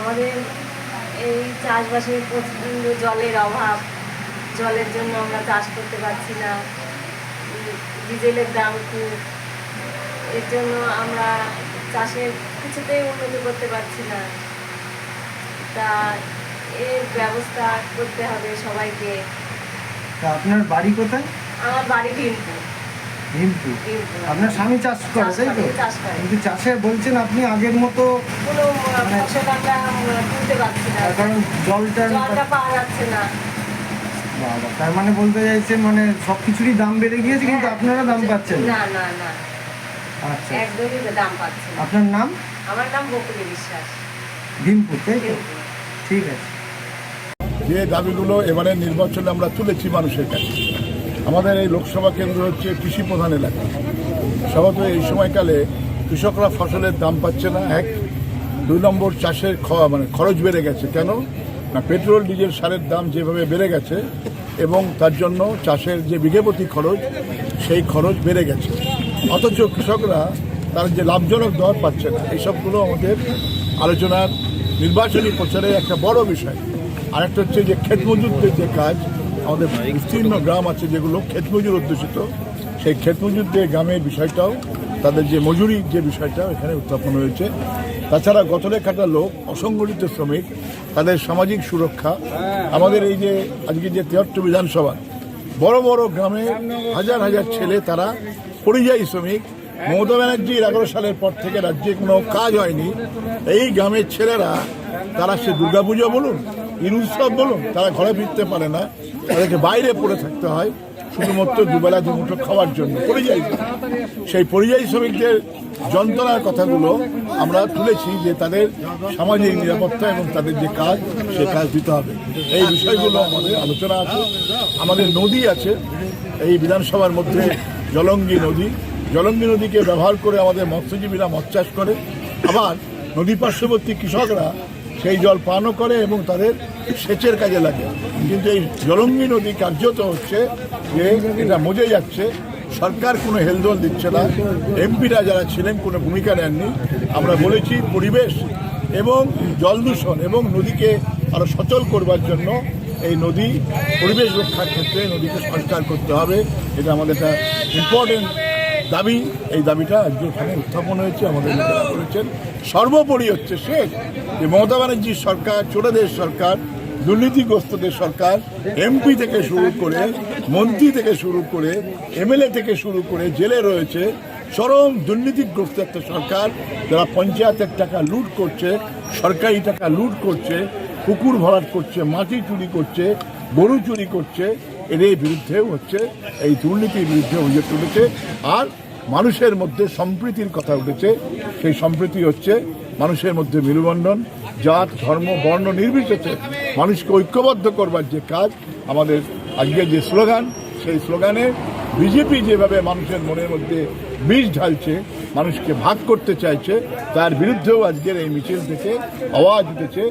আমাদের এই চাষবাসে প্রচণ্ড জলের অভাব, জলের জন্য আমরা চাষ করতে পারছি না। ডিজেলের দাম খুব, এর জন্য আমরা চাষের কিছুতেই উন্নতি করতে পারছি না। তা এর ব্যবস্থা করতে হবে সবাইকে। তা আপনার বাড়ি কোথায়? আমার বাড়ি ভীমপুর। ভীমপুর। আপনার স্বামী চাষ করে, তাই তো? কিন্তু চাষে বলছেন আপনি আগের মতো কোনো ফসল আমরা তুলতে পারছি না, কারণ জলটা পাওয়া যাচ্ছে না। বাবা, তার মানে বলতে চাইছেন মানে সব কিছুরই দাম বেড়ে গিয়েছে, কিন্তু আপনারা দাম পাচ্ছেন না? না না, আচ্ছা, একদমই দাম পাচ্ছি না। আপনার নাম? আমার নাম বকুলি বিশ্বাস, ভীমপুর, তাই তো? ঠিক আছে। যে দাবিগুলো এবারে নির্বাচনে আমরা তুলেছি মানুষের কাছে, আমাদের এই লোকসভা কেন্দ্র হচ্ছে কৃষি প্রধান এলাকা। স্বভাবত এই সময়কালে কৃষকরা ফসলের দাম পাচ্ছে না, এক। 2 নম্বর, চাষের খরচ বেড়ে গেছে। কেন না, পেট্রোল ডিজেল সারের দাম যেভাবে বেড়ে গেছে এবং তার জন্য চাষের যে বিঘেপতি খরচ, সেই খরচ বেড়ে গেছে। অথচ কৃষকরা তার যে লাভজনক দর পাচ্ছে না। এইসবগুলো আমাদের আলোচনার নির্বাচনী প্রচারের একটা বড় বিষয়। আরেকটা হচ্ছে যে ক্ষেতমজুরদের যে কাজ, আমাদের বিস্তীর্ণ গ্রাম আছে যেগুলো ক্ষেতমজুর অধ্যুষিত, সেই ক্ষেতমজুরদের গ্রামের বিষয়টাও, তাদের যে মজুরির যে বিষয়টা এখানে উত্থাপন হয়েছে। তাছাড়া গতরেখাটা লোক, অসংগঠিত শ্রমিক, তাদের সামাজিক সুরক্ষা। আমাদের এই যে আজকে যে 73 বিধানসভা, বড় বড় গ্রামে হাজার হাজার ছেলে, তারা পরিযায়ী শ্রমিক। মমতা ব্যানার্জির 11 সালের পর থেকে রাজ্যে কোনো কাজ হয়নি। এই গ্রামের ছেলেরা, তারা সে দুর্গাপুজো বলুন, ঈদ উৎসব বলুন, তারা ঘরে ফিরতে পারে না, তাদেরকে বাইরে পড়ে থাকতে হয় শুধুমাত্র দুবেলা দুমুঠো খাওয়ার জন্য। পরিযায়ী, সেই পরিযায়ী শ্রমিকদের যন্ত্রণার কথাগুলো আমরা তুলেছি, যে তাদের সামাজিক নিরাপত্তা এবং তাদের যে কাজ, সে কাজ দিতে হবে। এই বিষয়গুলো আমাদের আলোচনা আছে। আমাদের নদী আছে এই বিধানসভার মধ্যে, জলঙ্গি নদীকে ব্যবহার করে আমাদের মৎস্যজীবীরা মৎস্য চাষ করে, আবার নদী পার্শ্ববর্তী কৃষকরা সেই জল পানও করে এবং তাদের সেচের কাজে লাগে। কিন্তু এই জলঙ্গি নদী কার্যত হচ্ছে যে এটা মজে যাচ্ছে, সরকার কোনো হেলদোল দিচ্ছে না, এমপিরা যারা ছিলেন কোনো ভূমিকা নেননি। আমরা বলেছি পরিবেশ এবং জল দূষণ এবং নদীকে আরও সচল করবার জন্য এই নদী পরিবেশ রক্ষার ক্ষেত্রে নদীকে সংস্কার করতে হবে। এটা আমাদের একটা ইম্পর্টেন্ট দাবি। এই দাবিটা আজকে এখানে উত্থাপন হয়েছে, আমাদের নেতারা করেছেন। সর্বোপরি হচ্ছে শেষ যে মমতা ব্যানার্জির সরকার, চোরেদের সরকার, দুর্নীতিগ্রস্তদের সরকার, এমপি থেকে শুরু করে, মন্ত্রী থেকে শুরু করে, এমএলএ থেকে শুরু করে জেলে রয়েছে। চরম দুর্নীতিগ্রস্ত একটা সরকার, যারা পঞ্চায়েতের টাকা লুট করছে, সরকারি টাকা লুট করছে, পুকুর ভরাট করছে, মাটি চুরি করছে, গরু চুরি করছে। এদের বিরুদ্ধেও হচ্ছে এই দুর্নীতির বিরুদ্ধে অভিযোগ তুলেছে। আর মানুষের মধ্যে সম্প্রীতির কথা উঠেছে। সেই সম্প্রীতি হচ্ছে মানুষের মধ্যে মেলবন্ধন, জাত ধর্ম বর্ণ নির্বিশেষে মানুষকে ঐক্যবদ্ধ করবার যে কাজ, আমাদের আজকের যে স্লোগান, সেই স্লোগানে বিজেপি যেভাবে মানুষের মনের মধ্যে বিষ ঢালছে, মানুষকে ভাগ করতে চাইছে, তার বিরুদ্ধেও আজকের এই মিছিল থেকে আওয়াজ উঠেছে।